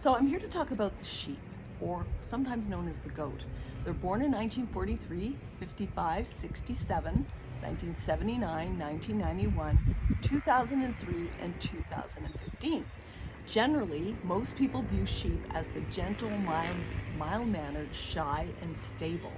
So I'm here to talk about the sheep, or sometimes known as the goat. They're born in 1943, 55, 67, 1979, 1991, 2003, and 2015. Generally, most people view sheep as the gentle, mild-mannered, shy, and stable.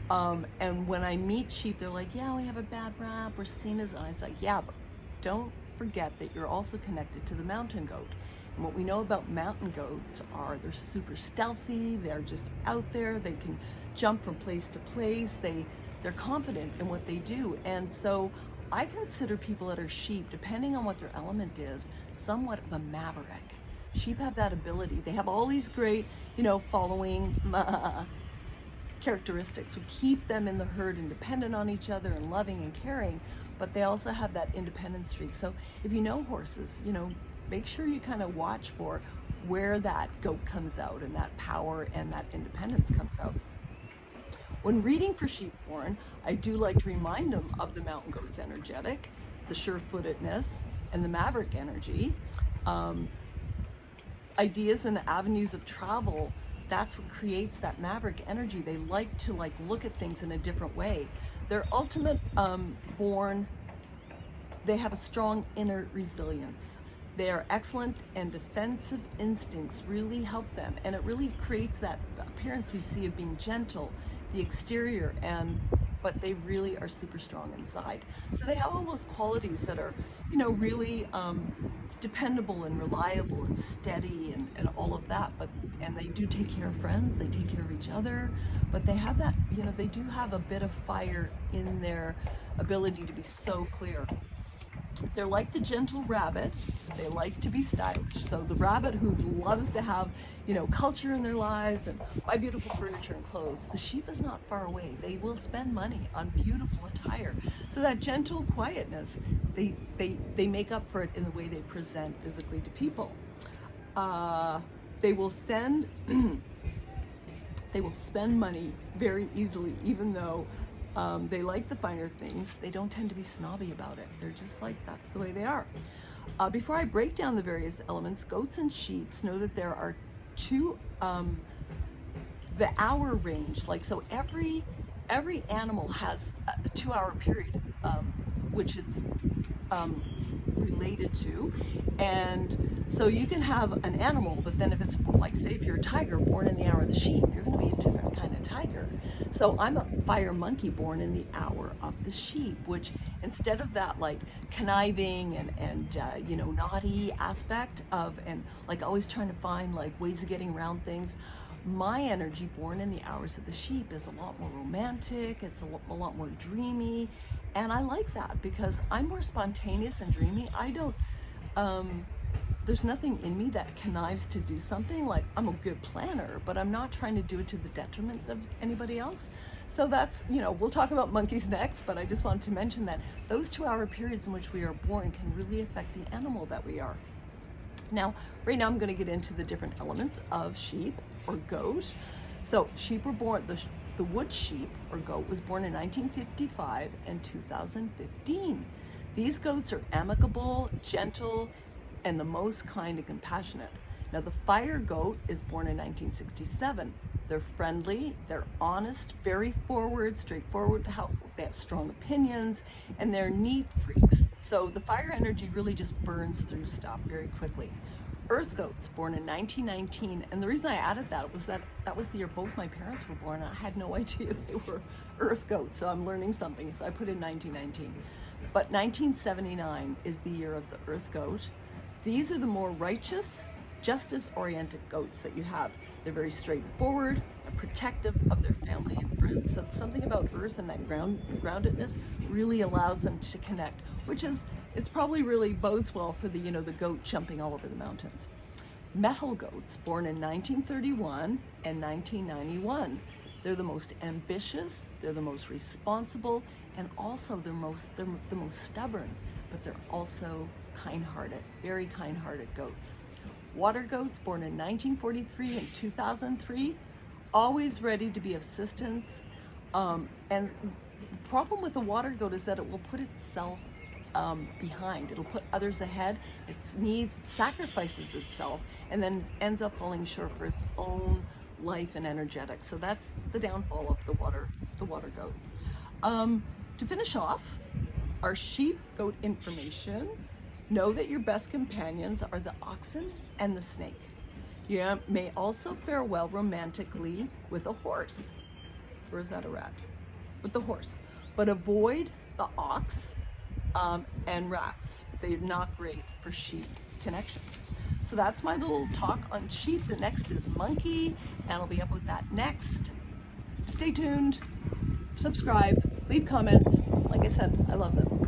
And when I meet sheep, they're like, yeah, we have a bad rap, we're seen as, and I was like, yeah, but don't forget that you're also connected to the mountain goat. And what we know about mountain goats are they're super stealthy, they're just out there, they can jump from place to place, they're confident in what they do. And so I consider people that are sheep, depending on what their element is, somewhat of a maverick. Sheep have that ability. They have all these great, following characteristics would keep them in the herd and dependent on each other and loving and caring, but they also have that independent streak. So if you know horses, make sure you kind of watch for where that goat comes out and that power and that independence comes out. When reading for sheep born, I do like to remind them of the mountain goat's energetic, the sure-footedness, and the maverick energy. Ideas and avenues of travel, that's what creates that maverick energy. They like to look at things in a different way. They're ultimate born, they have a strong inner resilience. Their excellent and defensive instincts really help them, and it really creates that appearance we see of being gentle, the exterior, but they really are super strong inside. So they have all those qualities that are, really dependable and reliable and steady and all of that. And they do take care of friends, they take care of each other, but they have that, they do have a bit of fire in their ability to be so clear. They're like the gentle rabbit. They like to be stylish. So the rabbit who loves to have, culture in their lives and buy beautiful furniture and clothes. The sheep is not far away. They will spend money on beautiful attire. So that gentle quietness, they make up for it in the way they present physically to people. They will spend money very easily, even though they like the finer things. They don't tend to be snobby about it. They're just like, that's the way they are. Before I break down the various elements, goats and sheep, know that there are two, the hour range, so every animal has a 2-hour period, which it's related to. And so you can have an animal, but then if it's say if you're a tiger born in the hour of the sheep, you're going to be a different kind of tiger. So I'm a fire monkey born in the hour of the sheep, which instead of that conniving and naughty aspect of, and always trying to find ways of getting around things, my energy born in the hours of the sheep is a lot more romantic, it's a lot more dreamy, and I like that because I'm more spontaneous and dreamy. I don't, there's nothing in me that connives to do something. I'm a good planner, but I'm not trying to do it to the detriment of anybody else. So that's, we'll talk about monkeys next, but I just wanted to mention that those 2-hour periods in which we are born can really affect the animal that we are. Now, right now I'm going to get into the different elements of sheep or goat. So sheep were born, the wood sheep or goat was born in 1955 and 2015. These goats are amicable, gentle, and the most kind and compassionate. Now the fire goat is born in 1967. They're friendly, they're honest, very forward, straightforward, they have strong opinions, and they're neat freaks. So the fire energy really just burns through stuff very quickly. Earth goats, born in 1919, and the reason I added that was that was the year both my parents were born. I had no idea they were earth goats, so I'm learning something, so I put in 1919. But 1979 is the year of the earth goat. These are the more righteous, justice-oriented goats that you have. They're very straightforward and protective of their family and friends. So something about earth and that groundedness really allows them to connect, it's probably really bodes well for the goat jumping all over the mountains. Metal goats, born in 1931 and 1991. They're the most ambitious, they're the most responsible, and also they're the most stubborn, but they're also kind-hearted, very kind-hearted goats. Water goats, born in 1943 and 2003, always ready to be of assistance. And the problem with the water goat is that it will put itself behind. It'll put others ahead. It sacrifices itself, and then ends up falling short for its own life and energetics. So that's the downfall of the water goat. To finish off, our sheep goat information: know that your best companions are the oxen and the snake. You may also fare well romantically with a horse. Or is that a rat? With the horse. But avoid the ox and rats. They're not great for sheep connections. So that's my little talk on sheep. The next is monkey, and I'll be up with that next. Stay tuned, subscribe, leave comments. Like I said, I love them.